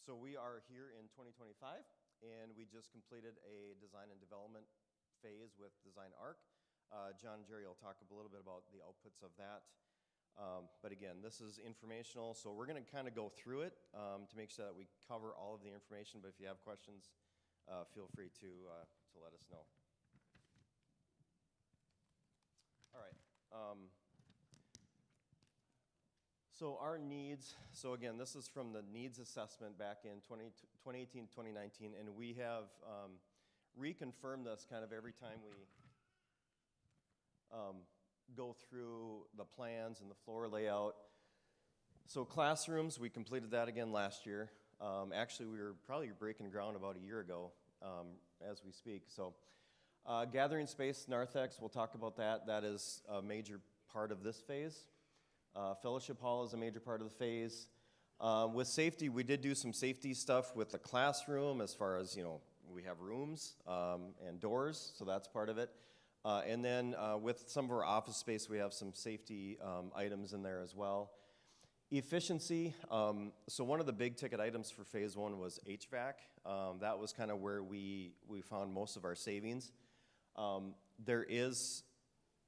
So we are here in 2025, and we just completed a design and development phase with Design Arc. John and Jerry will talk a little bit about the outputs of that. But again, this is informational, so we're going to kind of go through it to make sure that we cover all of the information. But if you have questions, feel free to let us know. All right. So our needs, so again, this is from the needs assessment back in 2018, 2019, and we have reconfirmed this kind of every time we go through the plans and the floor layout. So classrooms, we completed that again last year. Actually, we were probably breaking ground about a year ago as we speak. So gathering space, narthex, we'll talk about that. That is a major part of this phase. Fellowship hall is a major part of the phase. With safety, we did do some safety stuff with the classroom as far as, we have rooms and doors, so that's part of it. And then with some of our office space, we have some safety items in there as well. Efficiency, so one of the big ticket items for phase one was HVAC. That was kind of where we found most of our savings. There is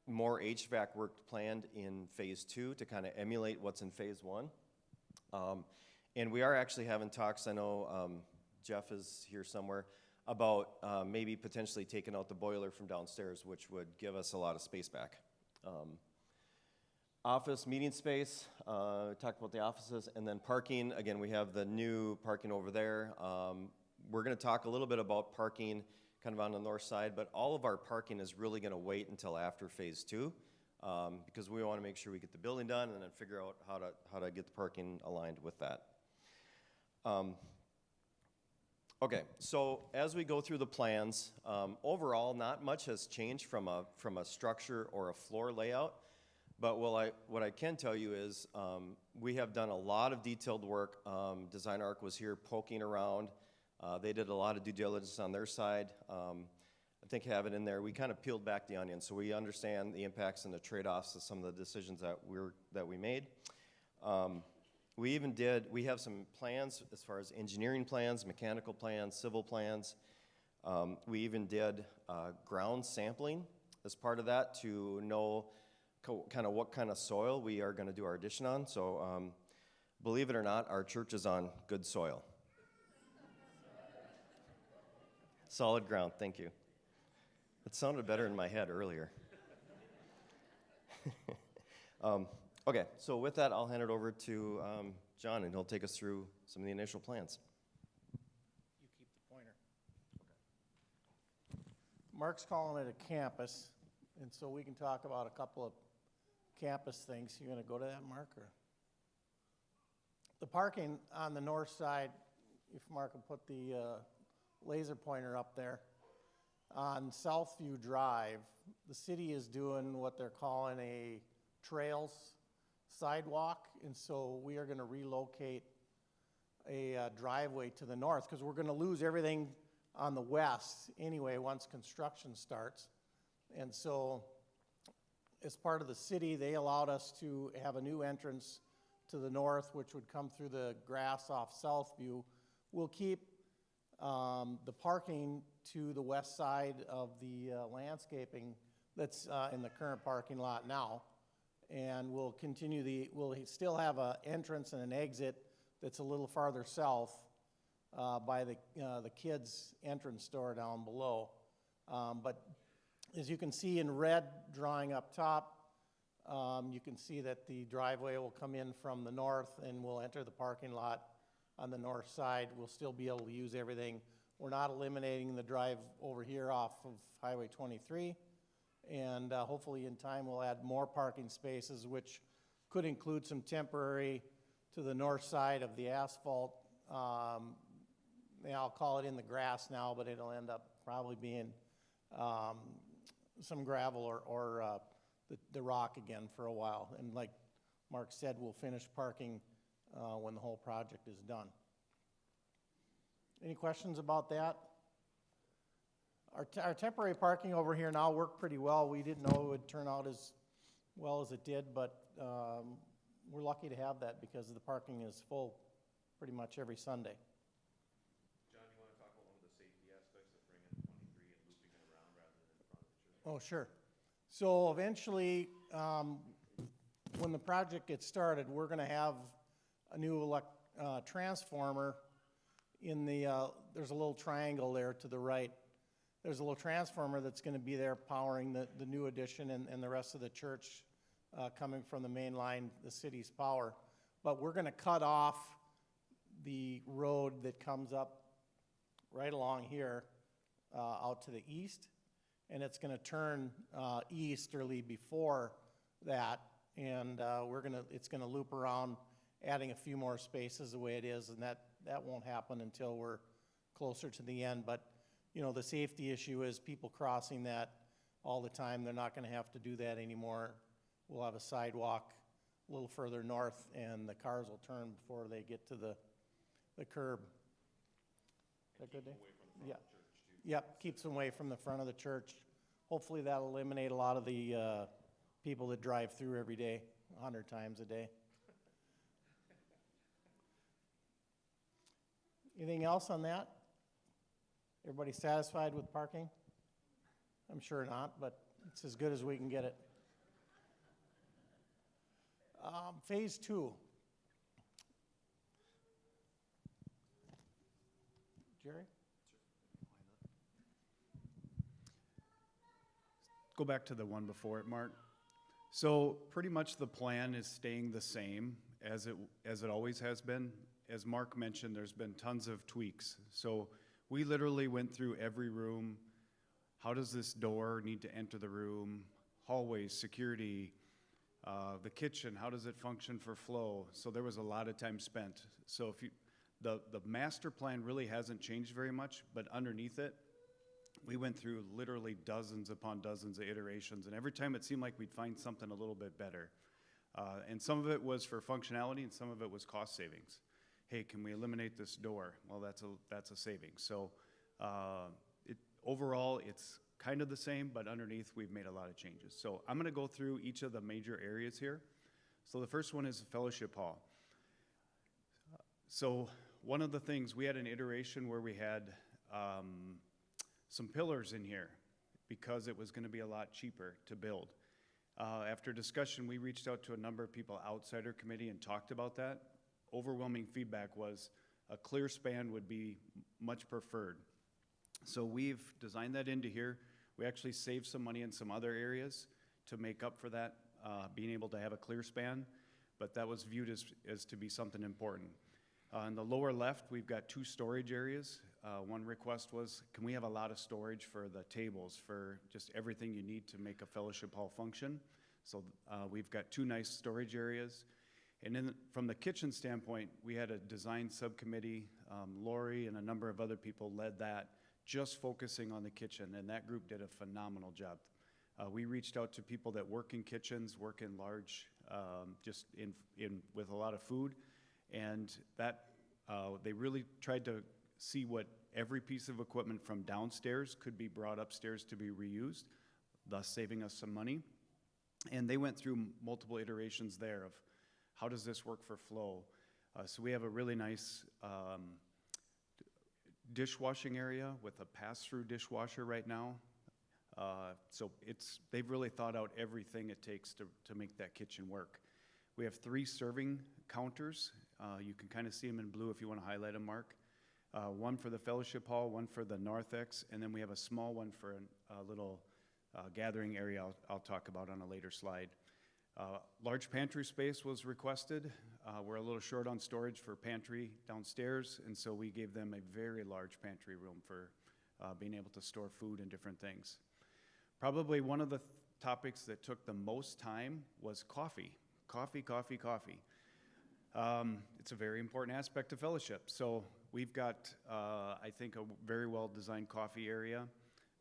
more HVAC work planned in phase two to kind of emulate what's in phase one. And we are actually having talks, I know Jeff is here somewhere, about maybe potentially taking out the boiler from downstairs, which would give us a lot of space back. Office meeting space, we talked about the offices, and then parking. Again, we have the new parking over there. We're going to talk a little bit about parking kind of on the north side, but all of our parking is really going to wait until after phase two because we want to make sure we get the building done and then figure out how to get the parking aligned with that. Okay, so as we go through the plans, overall, not much has changed from a structure or a floor layout, but what I can tell you is we have done a lot of detailed work. Design Arc was here poking around. They did a lot of due diligence on their side. I think I have it in there. We kind of peeled back the onion, so we understand the impacts and the trade-offs of some of the decisions that we made. We have some plans as far as engineering plans, mechanical plans, civil plans. We even did ground sampling as part of that to know kind of what kind of soil we are going to do our addition on. So believe it or not, our church is on good soil. Solid ground, thank you. It sounded better in my head earlier. Okay, so with that, I'll hand it over to John, and he'll take us through some of the initial plans. You keep the pointer. Okay. Mark's calling it a campus, and so we can talk about a couple of campus things. You going to go to that, Mark? Or? The parking on the north side, if Mark will put the laser pointer up there, on Southview Drive, the city is doing what they're calling a trails sidewalk, and so we are going to relocate a driveway to the north because we're going to lose everything on the west anyway once construction starts. And so as part of the city, they allowed us to have a new entrance to the north, which would come through the grass off Southview. We'll keep the parking to the west side of the landscaping that's in the current parking lot now. And we'll continue we'll still have an entrance and an exit that's a little farther south by the kids' entrance door down below. But as you can see in red drawing up top, you can see that the driveway will come in from the north and we'll enter the parking lot on the north side. We'll still be able to use everything. We're not eliminating the drive over here off of Highway 23. And hopefully in time we'll add more parking spaces, which could include some temporary to the north side of the asphalt. I'll call it in the grass now, but it'll end up probably being some gravel or the rock again for a while. And like Mark said, we'll finish parking when the whole project is done. Any questions about that? Our temporary parking over here now worked pretty well. We didn't know it would turn out as well as it did, but we're lucky to have that because the parking is full pretty much every Sunday. Oh, sure. So eventually, when the project gets started, we're gonna have a new transformer in the, there's a little triangle there to the right. There's a little transformer that's gonna be there powering the new addition and the rest of the church, coming from the main line, the city's power. But we're gonna cut off the road that comes up right along here, out to the east, and it's gonna turn easterly before that, and it's gonna loop around, adding a few more spaces the way it is, and that won't happen until we're closer to the end. But, you know, the safety issue is people crossing that all the time. They're not gonna have to do that anymore. We'll have a sidewalk a little further north, and the cars will turn before they get to the curb. Is that good, Dave? Yeah. Yep, keeps them away from the front of the church. Hopefully that'll eliminate a lot of the people that drive through every day, 100 times a day. Anything else on that? Everybody satisfied with parking? I'm sure not, but it's as good as we can get it. Phase 2. Jerry? Go back to the one before it, Mark. So pretty much the plan is staying the same as it always has been. As Mark mentioned, there's been tons of tweaks. So we literally went through every room. How does this door need to enter the room? Hallways, security, the kitchen, how does it function for flow? So there was a lot of time spent. So the master plan really hasn't changed very much, but underneath it, we went through literally dozens upon dozens of iterations, and every time it seemed like we'd find something a little bit better. And some of it was for functionality, and some of it was cost savings. Hey, can we eliminate this door? Well, that's a savings. So overall, it's kind of the same, but underneath, we've made a lot of changes. So I'm going to go through each of the major areas here. So the first one is the fellowship hall. So one of the things, we had an iteration where we had some pillars in here because it was going to be a lot cheaper to build. After discussion, we reached out to a number of people outside our committee and talked about that. Overwhelming feedback was a clear span would be much preferred. So we've designed that into here. We actually saved some money in some other areas to make up for that, being able to have a clear span, but that was viewed as to be something important. In the lower left, we've got 2 storage areas. One request was, can we have a lot of storage for the tables, for just everything you need to make a fellowship hall function? So we've got 2 nice storage areas. And then from the kitchen standpoint, we had a design subcommittee. Lori and a number of other people led that, just focusing on the kitchen, and that group did a phenomenal job. We reached out to people that work in kitchens, work in large, just with a lot of food, and that they really tried to see what every piece of equipment from downstairs could be brought upstairs to be reused, thus saving us some money. And they went through multiple iterations there of how does this work for flow. So we have a really nice dishwashing area with a pass-through dishwasher right now. So they've really thought out everything it takes to make that kitchen work. We have 3 serving counters. You can kind of see them in blue if you want to highlight them, Mark. One for the fellowship hall, one for the narthex, and then we have a small one for a little gathering area I'll talk about on a later slide. Large pantry space was requested. We're a little short on storage for pantry downstairs, and so we gave them a very large pantry room for being able to store food and different things. Probably one of the topics that took the most time was coffee. Coffee. It's a very important aspect of fellowship. So we've got, I think, a very well-designed coffee area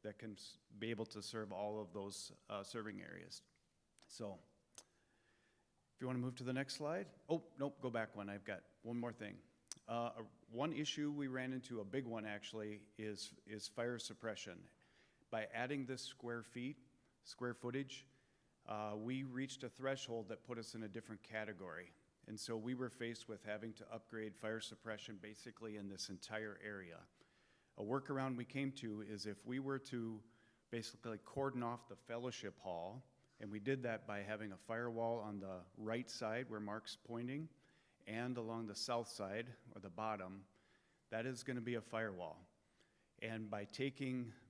that can be able to serve all of those serving areas. So if you want to move to the next slide. Oh, nope, go back one. I've got one more thing. One issue we ran into, a big one actually, is fire suppression. By adding this square footage, we reached a threshold that put us in a different category. And so we were faced with having to upgrade fire suppression basically in this entire area. A workaround we came to is if we were to basically cordon off the fellowship hall. And we did that by having a firewall on the right side where Mark's pointing, and along the south side, or the bottom, that is gonna be a firewall. And by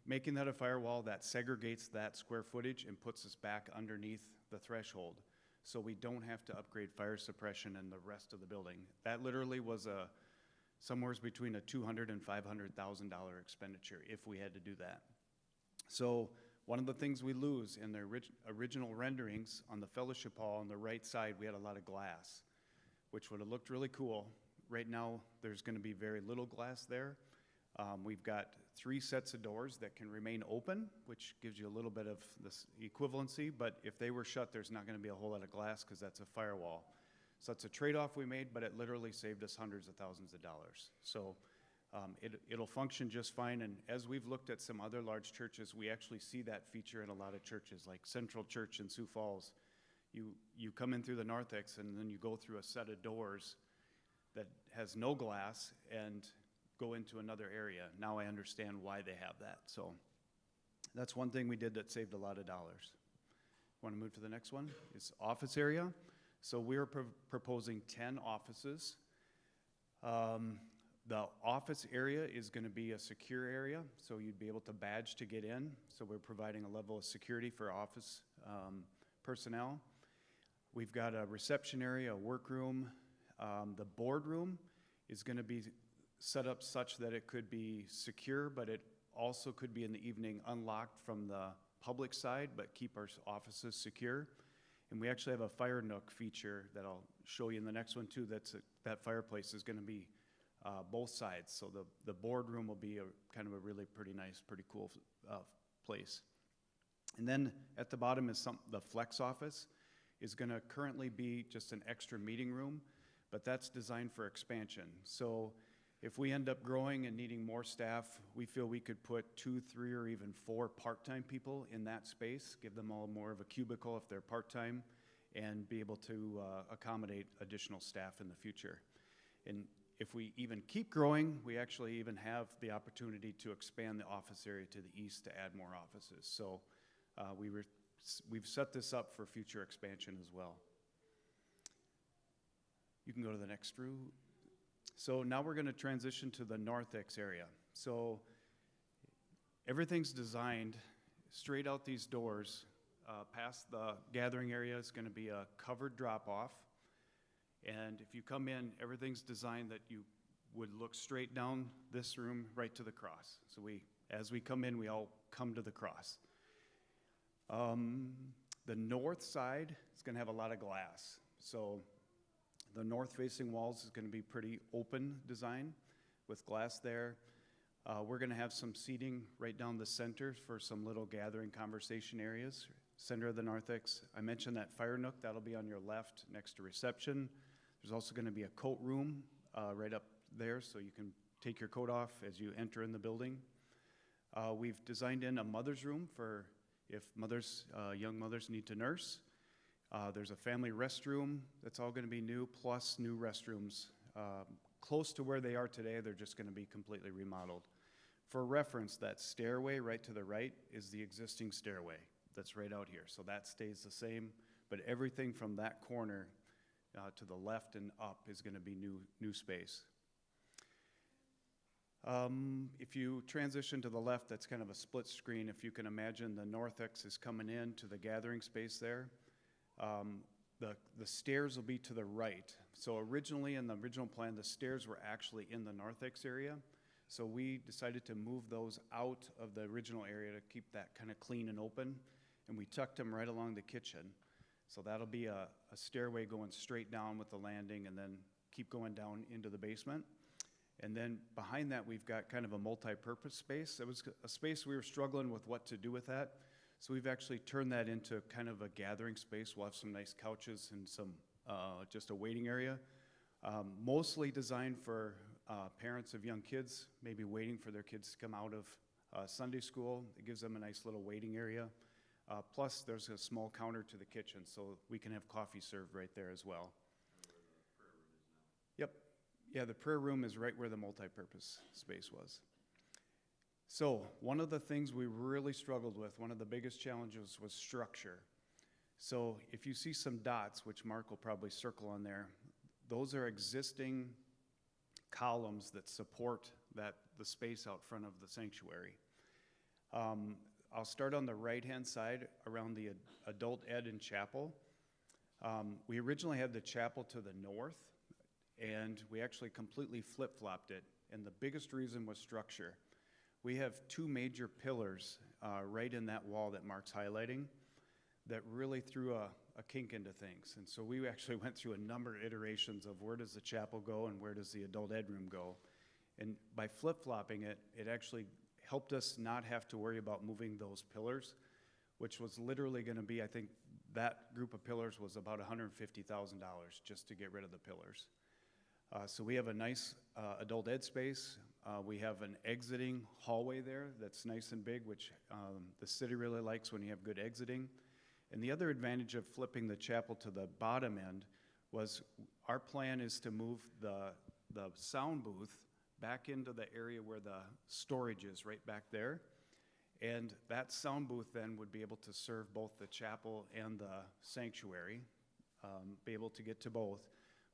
making that a firewall, that segregates that square footage and puts us back underneath the threshold. So we don't have to upgrade fire suppression in the rest of the building. That literally was somewhere between a $200,000 and $500,000 expenditure if we had to do that. So one of the things we lose in the original renderings on the fellowship hall on the right side, we had a lot of glass, which would have looked really cool. Right now, there's gonna be very little glass there. We've got 3 sets of doors that can remain open, which gives you a little bit of this equivalency, but if they were shut, there's not gonna be a whole lot of glass because that's a firewall. So it's a trade-off we made, but it literally saved us hundreds of thousands of dollars. So it'll function just fine, and as we've looked at some other large churches, we actually see that feature in a lot of churches, like Central Church in Sioux Falls. You come in through the narthex, and then you go through a set of doors that has no glass and go into another area. Now I understand why they have that. So that's one thing we did that saved a lot of dollars. Want to move to the next one? It's office area. So we're proposing 10 offices. The office area is going to be a secure area, so you'd be able to badge to get in. So we're providing a level of security for office personnel. We've got a reception area, a workroom. The boardroom is going to be set up such that it could be secure, but it also could be in the evening unlocked from the public side, but keep our offices secure. And we actually have a fire nook feature that I'll show you in the next one too. That fireplace is going to be both sides. So the boardroom will be kind of a really pretty nice, pretty cool place. And then at the bottom is the flex office is going to currently be just an extra meeting room, but that's designed for expansion. So if we end up growing and needing more staff, we feel we could put 2, 3, or even 4 part-time people in that space, give them all more of a cubicle if they're part-time, and be able to accommodate additional staff in the future. And if we even keep growing, we actually even have the opportunity to expand the office area to the east to add more offices. So we've set this up for future expansion as well. You can go to the next, Drew. So now we're going to transition to the narthex area. So everything's designed straight out these doors. Past the gathering area is going to be a covered drop-off. And if you come in, everything's designed that you would look straight down this room right to the cross. So as we come in, we all come to the cross. The north side is going to have a lot of glass. So the north-facing walls is going to be pretty open design with glass there. We're going to have some seating right down the center for some little gathering conversation areas. Center of the narthex. I mentioned that fire nook. That'll be on your left next to reception. There's also going to be a coat room right up there, so you can take your coat off as you enter in the building. We've designed in a mother's room for if young mothers need to nurse. There's a family restroom that's all going to be new, plus new restrooms. Close to where they are today, they're just going to be completely remodeled. For reference, that stairway right to the right is the existing stairway that's right out here. So that stays the same, but everything from that corner to the left and up is going to be new space. If you transition to the left, that's kind of a split screen. If you can imagine, the narthex is coming in to the gathering space there. The stairs will be to the right. So originally, in the original plan, the stairs were actually in the narthex area. So we decided to move those out of the original area to keep that kind of clean and open. And we tucked them right along the kitchen. So that'll be a stairway going straight down with the landing and then keep going down into the basement. And then behind that, we've got kind of a multi-purpose space. It was a space we were struggling with what to do with that. So we've actually turned that into kind of a gathering space. We'll have some nice couches and just a waiting area. Mostly designed for parents of young kids, maybe waiting for their kids to come out of Sunday school. It gives them a nice little waiting area. Plus, there's a small counter to the kitchen, so we can have coffee served right there as well. Yep. Yeah, the prayer room is right where the multi-purpose space was. So one of the things we really struggled with, one of the biggest challenges was structure. So if you see some dots, which Mark will probably circle on there, those are existing columns that support the space out front of the sanctuary. I'll start on the right-hand side around the adult ed and chapel. We originally had the chapel to the north, and we actually completely flip-flopped it, and the biggest reason was structure. We have two major pillars right in that wall that Mark's highlighting that really threw a kink into things. And so we actually went through a number of iterations of where does the chapel go and where does the adult ed room go. And by flip-flopping it, it actually helped us not have to worry about moving those pillars, which was literally going to be, I think, that group of pillars was about $150,000 just to get rid of the pillars. So we have a nice adult ed space. We have an exiting hallway there that's nice and big, which the city really likes when you have good exiting. And the other advantage of flipping the chapel to the bottom end was our plan is to move the sound booth back into the area where the storage is, right back there. And that sound booth then would be able to serve both the chapel and the sanctuary, be able to get to both.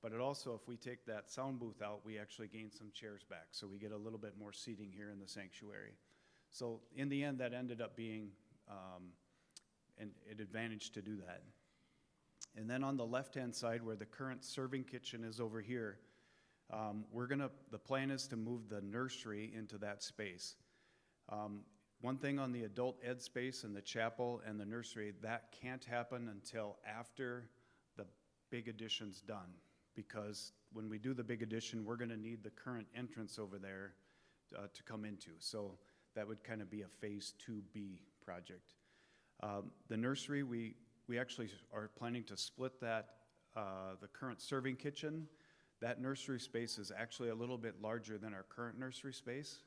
But it also, if we take that sound booth out, we actually gain some chairs back. So we get a little bit more seating here in the sanctuary. So in the end, that ended up being an advantage to do that. And then on the left-hand side where the current serving kitchen is over here, the plan is to move the nursery into that space. One thing on the adult ed space and the chapel and the nursery, that can't happen until after the big addition's done. Because when we do the big addition, we're gonna need the current entrance over there to come into. So that would kind of be a phase 2B project. The nursery, we actually are planning to split that, the current serving kitchen. That nursery space is actually a little bit larger than our current nursery space.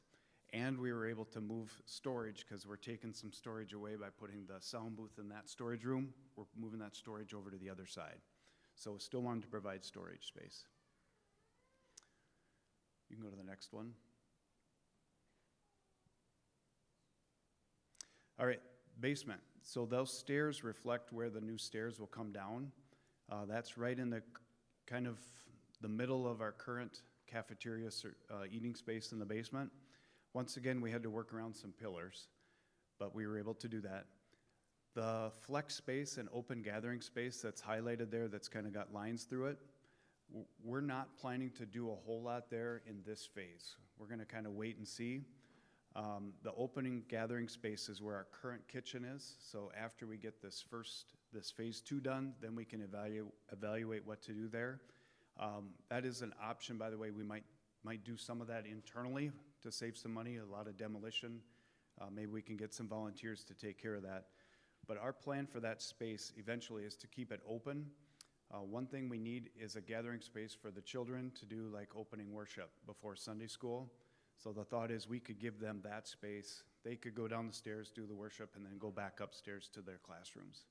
And we were able to move storage because we're taking some storage away by putting the sound booth in that storage room. We're moving that storage over to the other side. So still wanted to provide storage space. You can go to the next one. All right, basement. So those stairs reflect where the new stairs will come down. That's right in the kind of the middle of our current cafeteria eating space in the basement. Once again, we had to work around some pillars, but we were able to do that. The flex space and open gathering space that's highlighted there that's kind of got lines through it, we're not planning to do a whole lot there in this phase. We're gonna kind of wait and see. The opening gathering space is where our current kitchen is. So after we get this phase 2 done, then we can evaluate what to do there. That is an option, by the way. We might do some of that internally to save some money, a lot of demolition. Maybe we can get some volunteers to take care of that. But our plan for that space eventually is to keep it open. One thing we need is a gathering space for the children to do like opening worship before Sunday school. So the thought is we could give them that space. They could go down the stairs, do the worship, and then go back upstairs to their classrooms.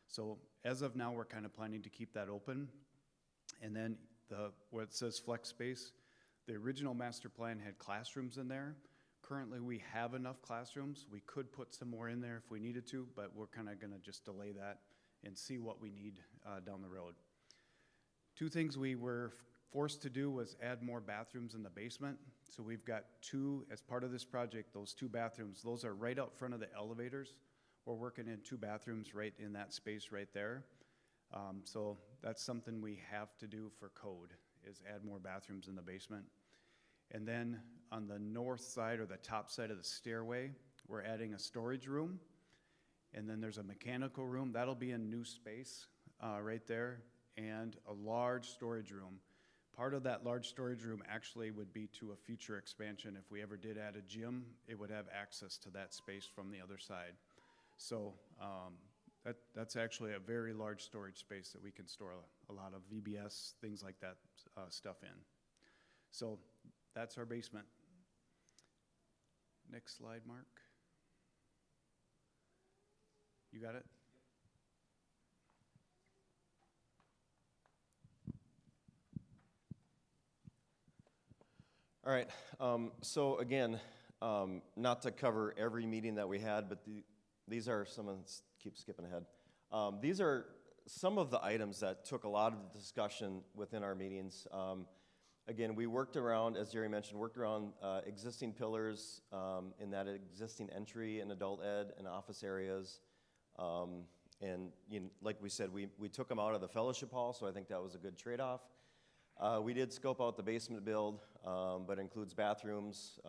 So as of now, we're kind of planning to keep that open. And then where it says flex space, the original master plan had classrooms in there. Currently, we have enough classrooms. We could put some more in there if we needed to, but we're kind of gonna just delay that and see what we need down the road. Two things we were forced to do was add more bathrooms in the basement. So we've got two, as part of this project, those 2 bathrooms, those are right out front of the elevators. We're working in 2 bathrooms right in that space right there. So that's something we have to do for code, is add more bathrooms in the basement. And then on the north side or the top side of the stairway, we're adding a storage room. And then there's a mechanical room. That'll be a new space right there, and a large storage room. Part of that large storage room actually would be to a future expansion. If we ever did add a gym, it would have access to that space from the other side. So that's actually a very large storage space that we can store a lot of VBS, things like that stuff in. So that's our basement. Next slide, Mark. You got it? All right, so again, not to cover every meeting that we had, but these are some of, keep skipping ahead. These are some of the items that took a lot of the discussion within our meetings. Again, we worked around, as Jerry mentioned, existing pillars in that existing entry in adult ed and office areas. And like we said, we took them out of the fellowship hall, so I think that was a good trade-off. We did scope out the basement build, but includes bathrooms,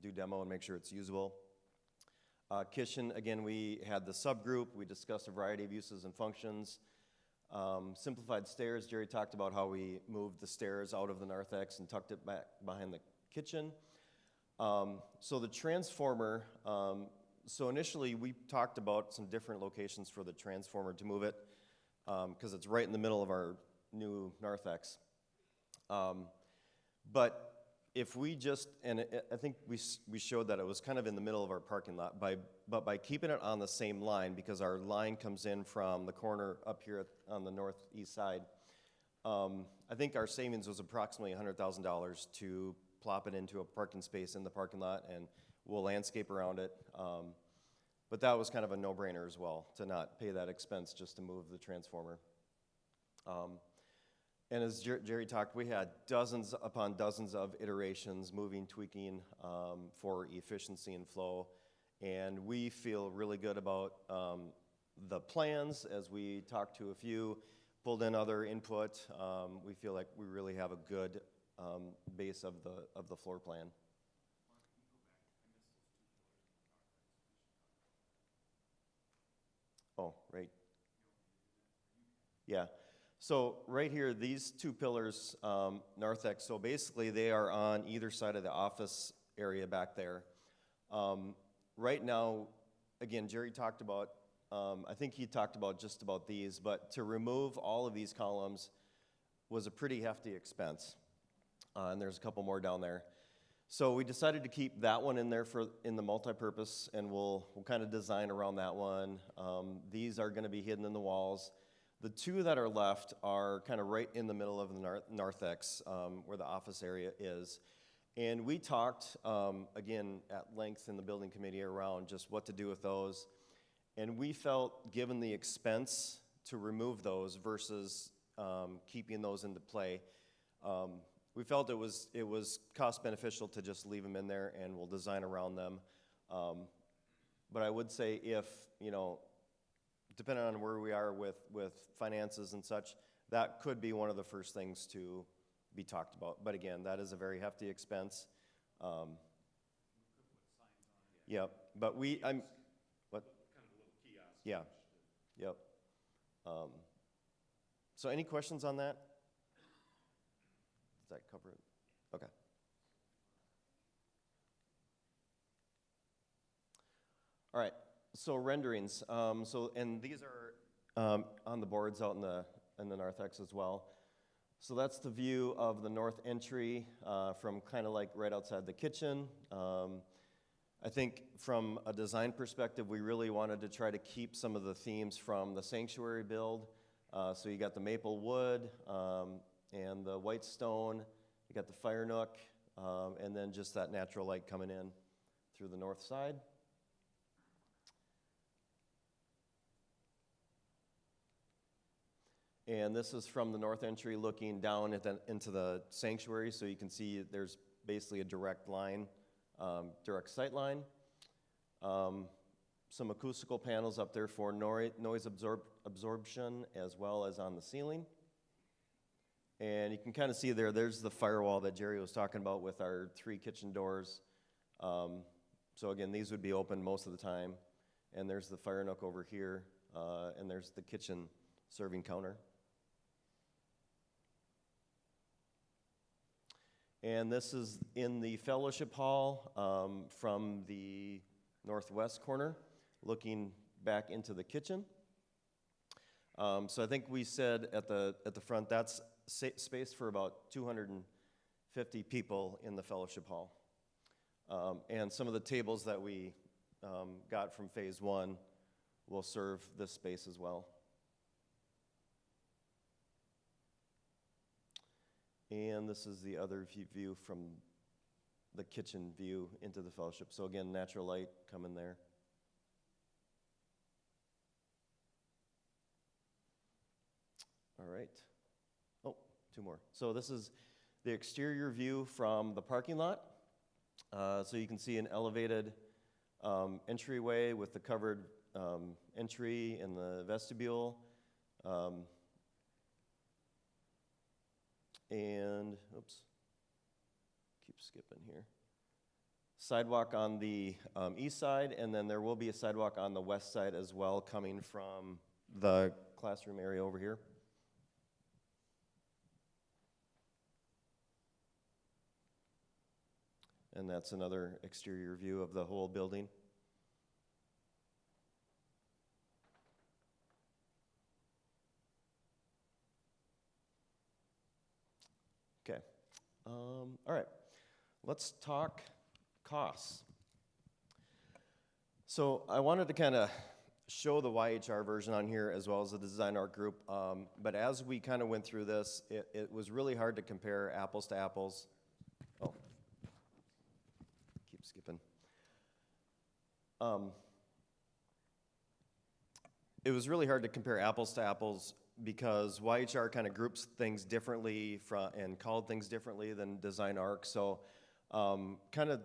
do demo and make sure it's usable. Kitchen, again, we had the subgroup. We discussed a variety of uses and functions. Simplified stairs, Jerry talked about how we moved the stairs out of the narthex and tucked it back behind the kitchen. So the transformer, so initially we talked about some different locations for the transformer to move it, because it's right in the middle of our new narthex. But if we just, and I think we showed that it was kind of in the middle of our parking lot, but by keeping it on the same line, because our line comes in from the corner up here on the northeast side, I think our savings was approximately $100,000 to plop it into a parking space in the parking lot, and we'll landscape around it. But that was kind of a no-brainer as well, to not pay that expense just to move the transformer. And as Jerry talked, we had dozens upon dozens of iterations, moving, tweaking for efficiency and flow. And we feel really good about the plans as we talked to a few, pulled in other input. We feel like we really have a good base of the floor plan. Oh, right. Yeah. So right here, these two pillars, narthex, so basically they are on either side of the office area back there. Right now, again, Jerry talked about, I think he talked about just about these, but to remove all of these columns was a pretty hefty expense. And there's a couple more down there. So we decided to keep that one in there in the multipurpose, and we'll kind of design around that one. These are gonna be hidden in the walls. The two that are left are kind of right in the middle of the narthex, where the office area is. And we talked, again, at length in the building committee around just what to do with those. And we felt, given the expense to remove those versus keeping those into play, we felt it was cost beneficial to just leave them in there, and we'll design around them. But I would say if, depending on where we are with finances and such, that could be one of the first things to be talked about. But again, that is a very hefty expense. Yeah, but what? Kind of a little kiosk. Yeah, yep. So any questions on that? Does that cover it? Okay. All right. So renderings, and these are on the boards out in the narthex as well. So that's the view of the north entry from kind of like right outside the kitchen. I think from a design perspective, we really wanted to try to keep some of the themes from the sanctuary build. So you got the maple wood and the white stone, you got the fire nook, and then just that natural light coming in through the north side. And this is from the north entry looking down into the sanctuary, so you can see there's basically a direct line, direct sight line. Some acoustical panels up there for noise absorption as well as on the ceiling. And you can kind of see there's the firewall that Jerry was talking about with our 3 kitchen doors. So again, these would be open most of the time. And there's the fire nook over here, and there's the kitchen serving counter. And this is in the fellowship hall from the northwest corner, looking back into the kitchen. So I think we said at the front, that's space for about 250 people in the fellowship hall. And some of the tables that we got from phase 1 will serve this space as well. And this is the other view from the kitchen view into the fellowship. So again, natural light coming there. All right. Oh, two more. So this is the exterior view from the parking lot. So you can see an elevated entryway with the covered entry in the vestibule. And, oops, keep skipping here. Sidewalk on the east side, and then there will be a sidewalk on the west side as well, coming from the classroom area over here. And that's another exterior view of the whole building. Okay. All right. Let's talk costs. So I wanted to kind of show the YHR version on here as well as the Design Art Group. But as we kind of went through this, it was really hard to compare apples to apples. Oh, keep skipping. It was really hard to compare apples to apples because YHR kind of groups things differently and called things differently than Design Arc. So kind of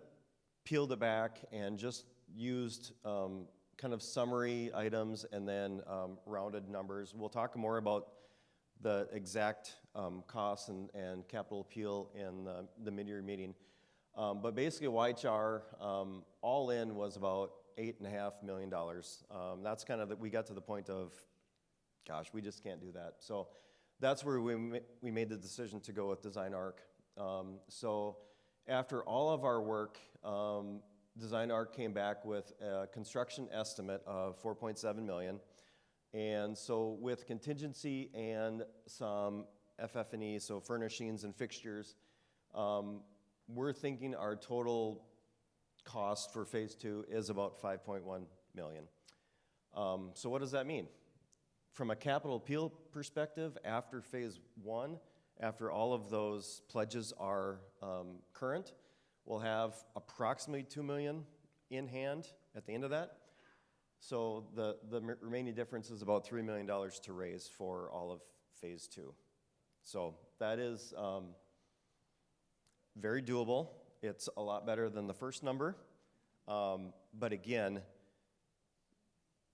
peeled it back and just used kind of summary items and then rounded numbers. We'll talk more about the exact costs and capital appeal in the mid-year meeting. But basically YHR all in was about $8.5 million. That's kind of we got to the point of, gosh, we just can't do that. So that's where we made the decision to go with Design Arc. So after all of our work, Design Arc came back with a construction estimate of $4.7 million. And so with contingency and some FF&E, so furnishings and fixtures, we're thinking our total cost for phase 2 is about $5.1 million. So what does that mean? From a capital appeal perspective, after phase 1, after all of those pledges are current, we'll have approximately $2 million in hand at the end of that. So the remaining difference is about $3 million to raise for all of phase 2. So that is very doable. It's a lot better than the first number. But again,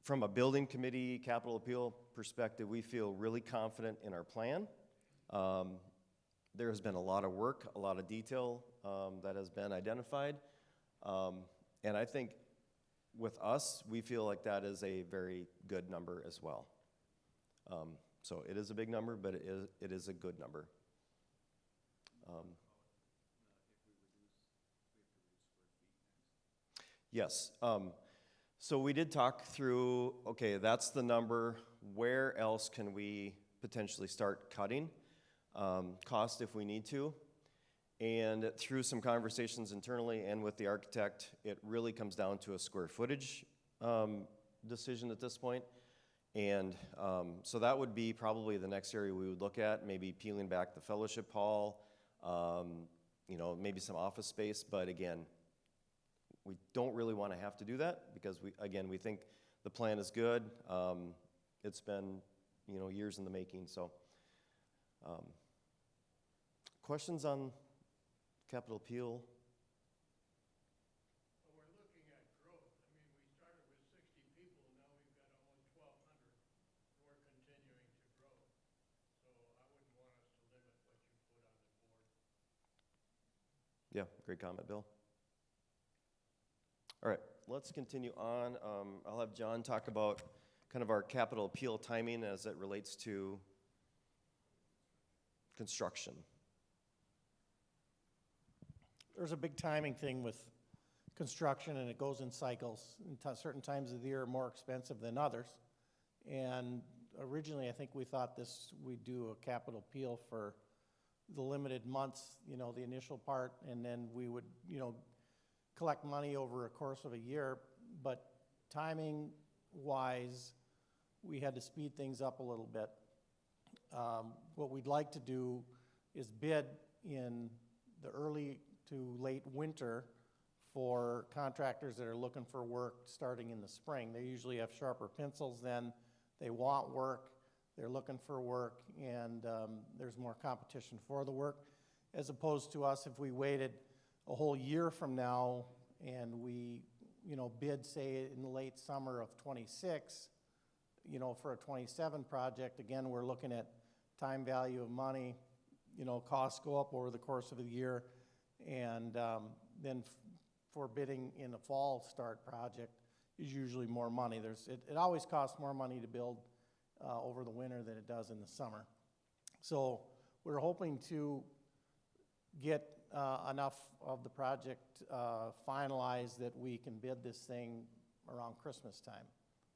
from a building committee capital appeal perspective, we feel really confident in our plan. There has been a lot of work, a lot of detail that has been identified. And I think with us, we feel like that is a very good number as well. So it is a big number, but it is a good number. Yes. So we did talk through, okay, that's the number. Where else can we potentially start cutting cost if we need to? And through some conversations internally and with the architect, it really comes down to a square footage decision at this point. And so that would be probably the next area we would look at, maybe peeling back the fellowship hall, maybe some office space. But again, we don't really want to have to do that because we think the plan is good. It's been, years in the making. So questions on capital appeal? Well, we're looking at growth. I mean, we started with 60 people, and now we've got almost 1,200. We're continuing to grow. So I wouldn't want us to limit what you put on the board. Yeah, great comment, Bill. All right, let's continue on. I'll have John talk about kind of our capital appeal timing as it relates to construction. There's a big timing thing with construction, and it goes in cycles. Certain times of the year are more expensive than others. And originally, I think we thought we'd do a capital appeal for the limited months, the initial part, and then we would, collect money over a course of a year. But timing-wise, we had to speed things up a little bit. What we'd like to do is bid in the early to late winter for contractors that are looking for work starting in the spring. They usually have sharper pencils then, they want work, they're looking for work, and there's more competition for the work, as opposed to us if we waited a whole year from now and we, bid, say, in the late summer of '26, for a '27 project. Again, we're looking at time value of money, costs go up over the course of a year, and then for bidding in a fall start project is usually more money. It always costs more money to build over the winter than it does in the summer. So we're hoping to get enough of the project finalized that we can bid this thing around Christmas time.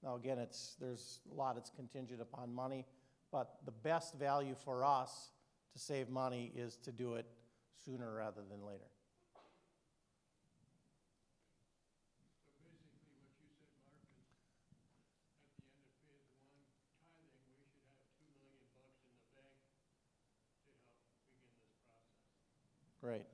Now again, there's a lot that's contingent upon money, but the best value for us to save money is to do it sooner rather than later. So basically, what you said, Mark, is at the end of phase one tithing, we should have $2 million in the bank to help begin this process. Right.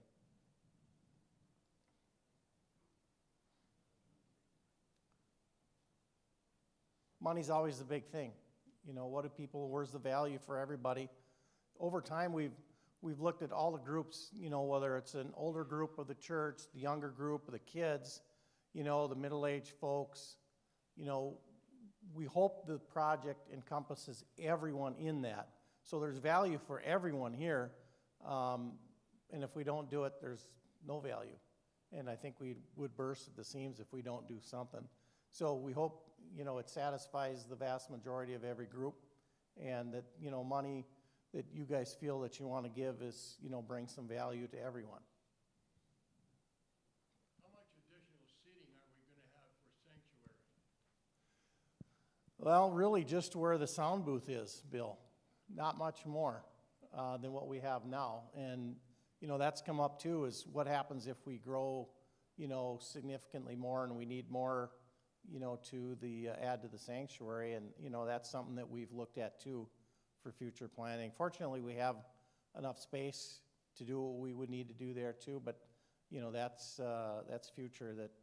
Money's always the big thing. Where's the value for everybody? Over time, we've looked at all the groups, whether it's an older group of the church, the younger group of the kids, the middle-aged folks. We hope the project encompasses everyone in that. So there's value for everyone here. And if we don't do it, there's no value. And I think we would burst at the seams if we don't do something. So we hope, it satisfies the vast majority of every group, and that, money that you guys feel that you want to give is, brings some value to everyone. How much additional seating are we going to have for sanctuary? Well, really just where the sound booth is, Bill. Not much more than what we have now. And, that's come up too, is what happens if we grow, significantly more and we need more, to the, add to the sanctuary. And, that's something that we've looked at too for future planning. Fortunately, we have enough space to do what we would need to do there too, but, that's future that's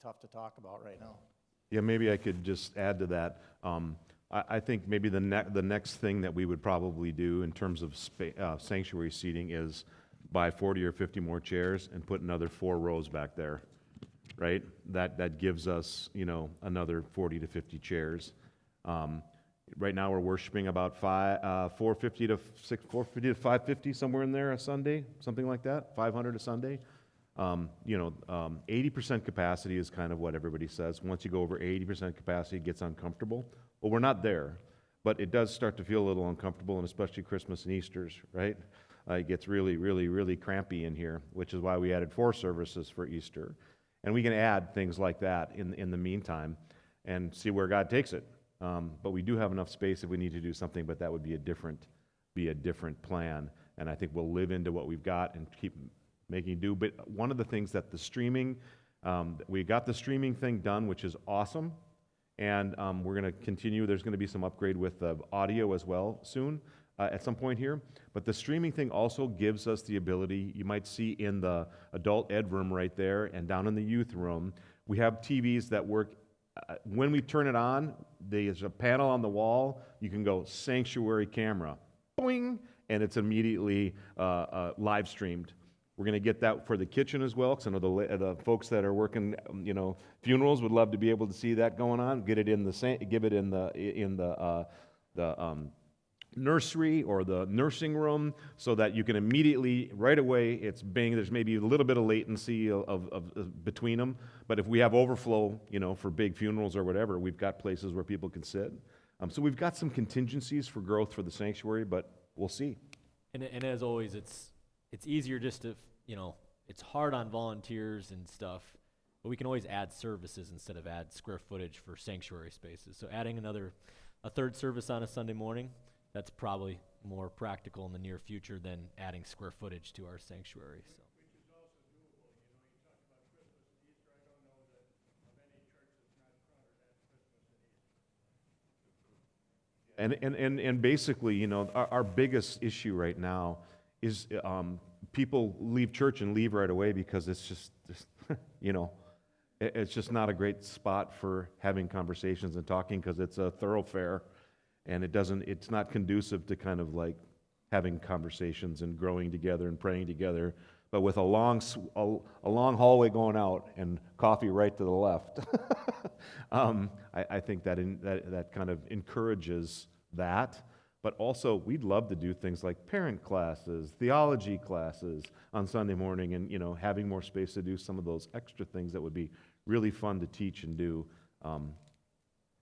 tough to talk about right now. Yeah, maybe I could just add to that. I think maybe the next thing that we would probably do in terms of sanctuary seating is buy 40 or 50 more chairs and put another 4 rows back there, right? That gives us, another 40 to 50 chairs. Right now we're worshiping about 450 to 550, somewhere in there a Sunday, something like that, 500 a Sunday. 80% capacity is kind of what everybody says. Once you go over 80% capacity, it gets uncomfortable. Well, we're not there, but it does start to feel a little uncomfortable, and especially Christmas and Easter's, right? It gets really, really, really crampy in here, which is why we added 4 services for Easter. And we can add things like that in the meantime and see where God takes it. But we do have enough space if we need to do something, but that would be a different plan. And I think we'll live into what we've got and keep making do. But one of the things that the streaming, we got the streaming thing done, which is awesome. And we're going to continue. There's going to be some upgrade with the audio as well soon at some point here. But the streaming thing also gives us the ability, you might see in the adult ed room right there and down in the youth room, we have TVs that work. When we turn it on, there's a panel on the wall. You can go sanctuary camera, boing, and it's immediately live streamed. We're going to get that for the kitchen as well, because I know the folks that are working, funerals would love to be able to see that going on. Give it in the nursery or the nursing room, so that you can immediately, right away, it's bang. There's maybe a little bit of latency of between them, but if we have overflow, for big funerals or whatever, we've got places where people can sit. So we've got some contingencies for growth for the sanctuary, but we'll see. And as always, it's easier just to, it's hard on volunteers and stuff, but we can always add services instead of add square footage for sanctuary spaces. So adding a third service on a Sunday morning, that's probably more practical in the near future than adding square footage to our sanctuary. So. Which is also doable, you talked about Christmas and Easter. I don't know that of any church that's not crowded at Christmas and Easter. And basically, our biggest issue right now is people leave church and leave right away because it's just you know, it's just not a great spot for having conversations and talking because it's a thoroughfare, and it's not conducive to kind of like having conversations and growing together and praying together. But with a long hallway going out and coffee right to the left, I think that kind of encourages that. But also, we'd love to do things like parent classes, theology classes on Sunday morning, and having more space to do some of those extra things that would be really fun to teach and do.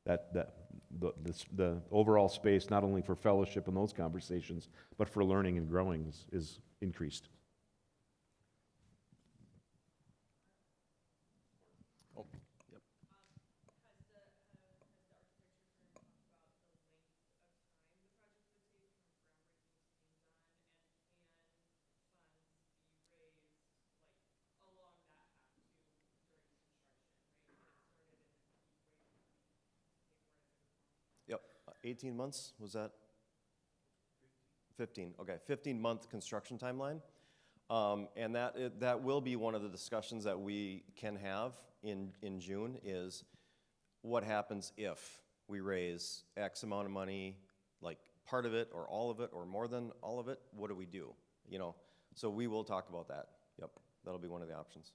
The overall space, not only for fellowship and those conversations, but for learning and growing is increased. Yep, 18 months, was that? 15, okay, 15-month construction timeline. And that will be one of the discussions that we can have in June, is what happens if we raise X amount of money, like part of it or all of it or more than all of it, what do we do? So we will talk about that. Yep, that'll be one of the options.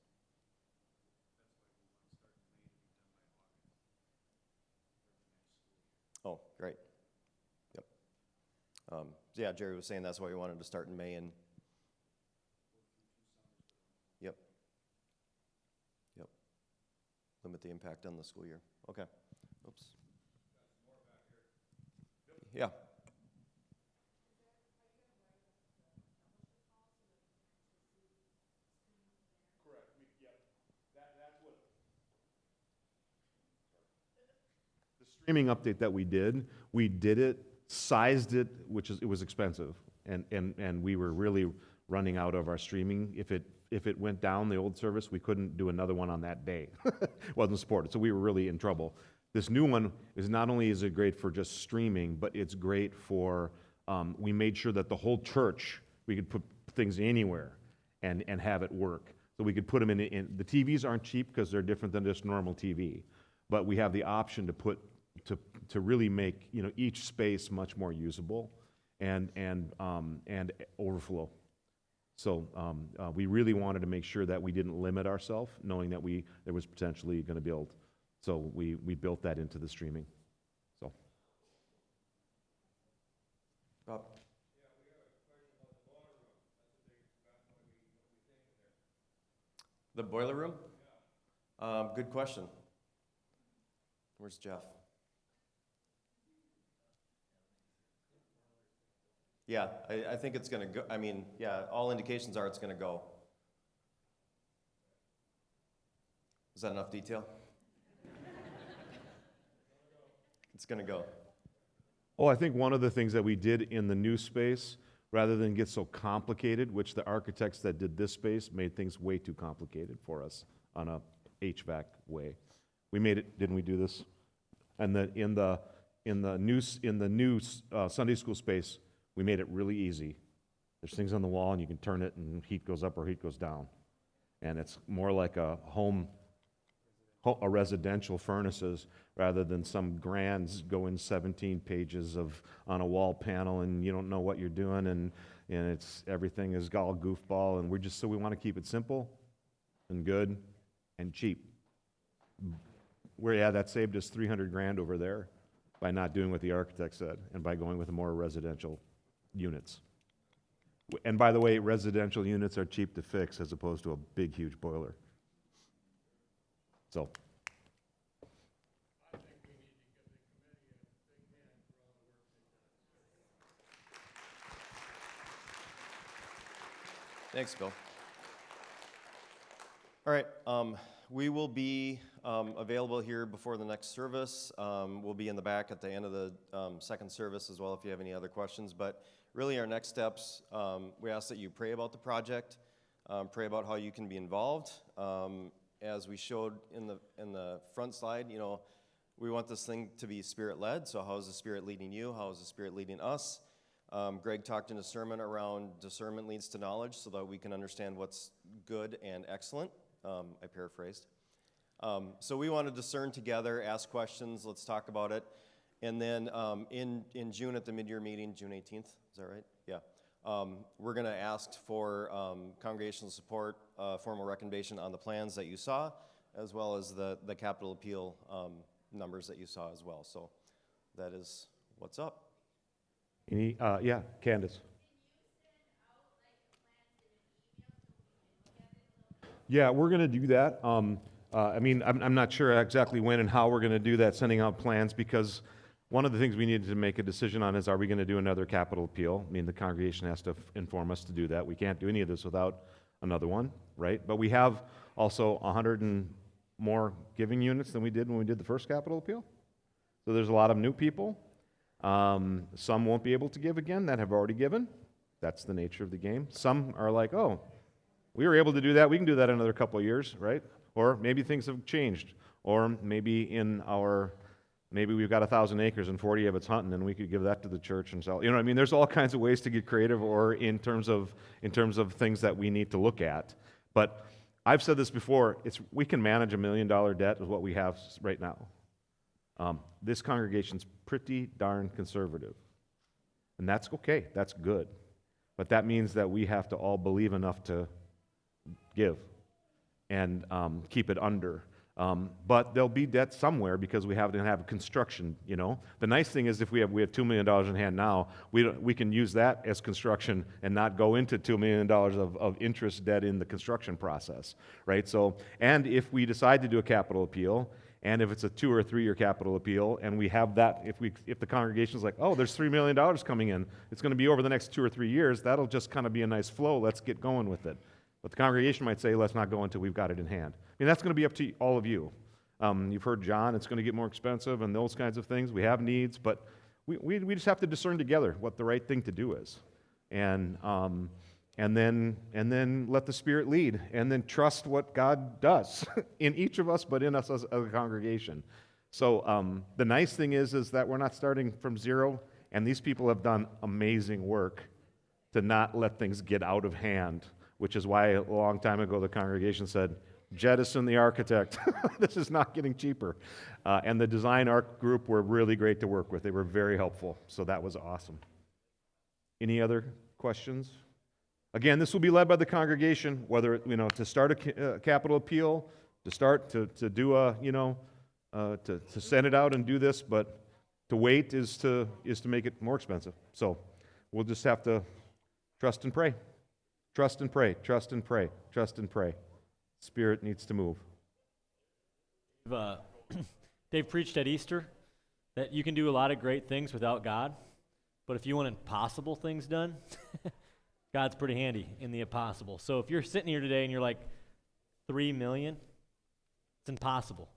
Oh, great. Yep. Yeah, Jerry was saying that's why we wanted to start in May and. Yep. Yep. Limit the impact on the school year. Okay. Oops. Yeah. Streaming update that we did it, sized it, it was expensive, and we were really running out of our streaming. If it went down, the old service, we couldn't do another one on that day. Wasn't supported, so we were really in trouble. This new one is not only is it great for just streaming, but it's great for, we made sure that the whole church, we could put things anywhere and have it work. So we could put them in the TVs aren't cheap because they're different than just normal TV, but we have the option to put to really make each space much more usable and overflow. So we really wanted to make sure that we didn't limit ourselves, knowing that there was potentially going to build. So we built that into the streaming. So. Bob? The boiler room? Good question. Where's Jeff? Yeah, I think it's going to go. I mean, yeah, all indications are it's going to go. Is that enough detail? It's going to go. Oh, I think one of the things that we did in the new space, rather than get so complicated, which the architects that did this space made things way too complicated for us on a HVAC way. We made it, didn't we do this? And in the new Sunday school space, we made it really easy. There's things on the wall, and you can turn it, and heat goes up or heat goes down. And it's more like a residential furnaces rather than some grand going 17 pages on a wall panel, and you don't know what you're doing, and everything is all goofball, and we want to keep it simple and good and cheap. That saved us $300,000 over there by not doing what the architect said and by going with more residential units. And by the way, residential units are cheap to fix as opposed to a big, huge boiler. So. I think we need to give the committee a big hand for all the work they've done. Thanks, Bill. All right, we will be available here before the next service. We'll be in the back at the end of the second service as well if you have any other questions. But really our next steps, we ask that you pray about the project, pray about how you can be involved. As we showed in the front slide, we want this thing to be Spirit-led. So how is the Spirit leading you? How is the Spirit leading us? Greg talked in a sermon around discernment leads to knowledge so that we can understand what's good and excellent. I paraphrased. So we want to discern together, ask questions, let's talk about it. And then in June at the mid-year meeting, June 18th, is that right? Yeah. We're going to ask for congregational support, formal recommendation on the plans that you saw, as well as the capital appeal numbers that you saw as well. So that is what's up. Yeah, Candace. Yeah, we're going to do that. I mean, I'm not sure exactly when and how we're going to do that, sending out plans, because one of the things we needed to make a decision on is, are we going to do another capital appeal? I mean, the congregation has to inform us to do that. We can't do any of this without another one, right? But we have also 100 and more giving units than we did when we did the first capital appeal. So there's a lot of new people. Some won't be able to give again that have already given. That's the nature of the game. Some are like, oh, we were able to do that. We can do that in another couple of years, right? Or maybe things have changed. Or maybe maybe we've got 1,000 acres and 40 of it's hunting, and we could give that to the church and sell. You know what I mean? There's all kinds of ways to get creative, or in terms of things that we need to look at. But I've said this before, we can manage $1 million debt with what we have right now. This congregation's pretty darn conservative. And that's okay, that's good. But that means that we have to all believe enough to give and keep it under. But there'll be debt somewhere because we have to have construction, you know. The nice thing is if we have $2 million in hand now, we can use that as construction and not go into $2 million of interest debt in the construction process, right? So, and if we decide to do a capital appeal, and if it's a 2 or 3 year capital appeal, and we have that, if the congregation's like, oh, there's $3 million coming in, it's going to be over the next 2 or 3 years, that'll just kind of be a nice flow, let's get going with it. But the congregation might say, let's not go until we've got it in hand. I mean, that's going to be up to all of you. You've heard John, it's going to get more expensive and those kinds of things. We have needs, but we just have to discern together what the right thing to do is. And then let the Spirit lead, and then trust what God does in each of us, but in us as a congregation. So the nice thing is that we're not starting from zero, and these people have done amazing work to not let things get out of hand, which is why a long time ago the congregation said, jettison the architect. This is not getting cheaper. And the design art group were really great to work with. They were very helpful, so that was awesome. Any other questions? Again, this will be led by the congregation, whether, to start a capital appeal, to do a, to send it out and do this, but to wait is to make it more expensive. So we'll just have to trust and pray. Trust and pray, trust and pray, trust and pray. Spirit needs to move. Dave preached at Easter that you can do a lot of great things without God, but if you want impossible things done, God's pretty handy in the impossible. So if you're sitting here today and you're like, 3 million, it's impossible.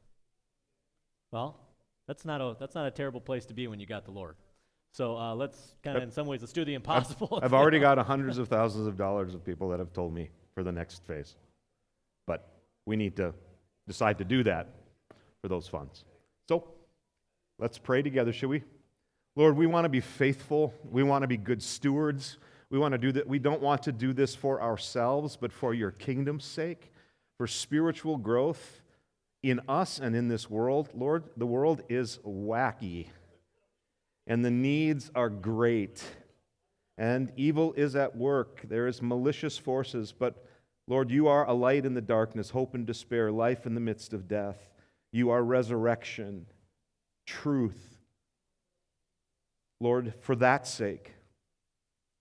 Well, that's not a terrible place to be when you got the Lord. So let's kind of, in some ways, let's do the impossible. I've already got hundreds of thousands of dollars of people that have told me for the next phase. But we need to decide to do that for those funds. So let's pray together, shall we? Lord, we want to be faithful. We want to be good stewards. We want to do that. We don't want to do this for ourselves, but for your kingdom's sake, for spiritual growth in us and in this world. Lord, the world is wacky, and the needs are great, and evil is at work. There is malicious forces, but Lord, you are a light in the darkness, hope and despair, life in the midst of death. You are resurrection, truth. Lord, for that sake,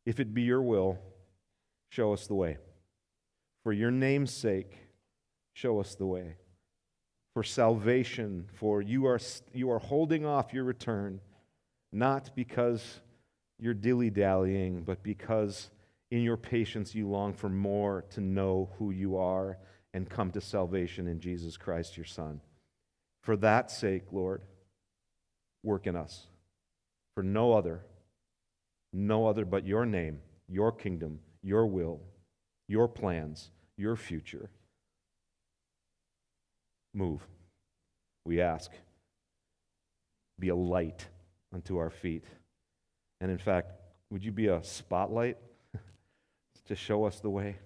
if it be your will, show us the way. For your name's sake, show us the way. For salvation, for you are holding off your return, not because you're dilly-dallying, but because in your patience you long for more to know who you are and come to salvation in Jesus Christ, your Son. For that sake, Lord, work in us. For no other but your name, your kingdom, your will, your plans, your future. Move, we ask. Be a light unto our feet. And in fact, Would you be a spotlight to show us the way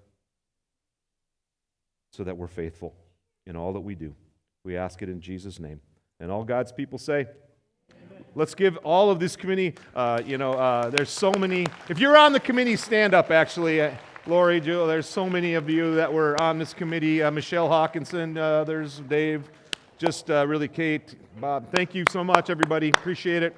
so that we're faithful in all that we do? We ask it in Jesus' name. And all God's people say, let's give all of this committee, there's so many. If you're on the committee, stand up, actually. Lori, Jill, there's so many of you that were on this committee. Michelle Hawkinson, there's Dave, just really Kate, Bob. Thank you so much, everybody. Appreciate it.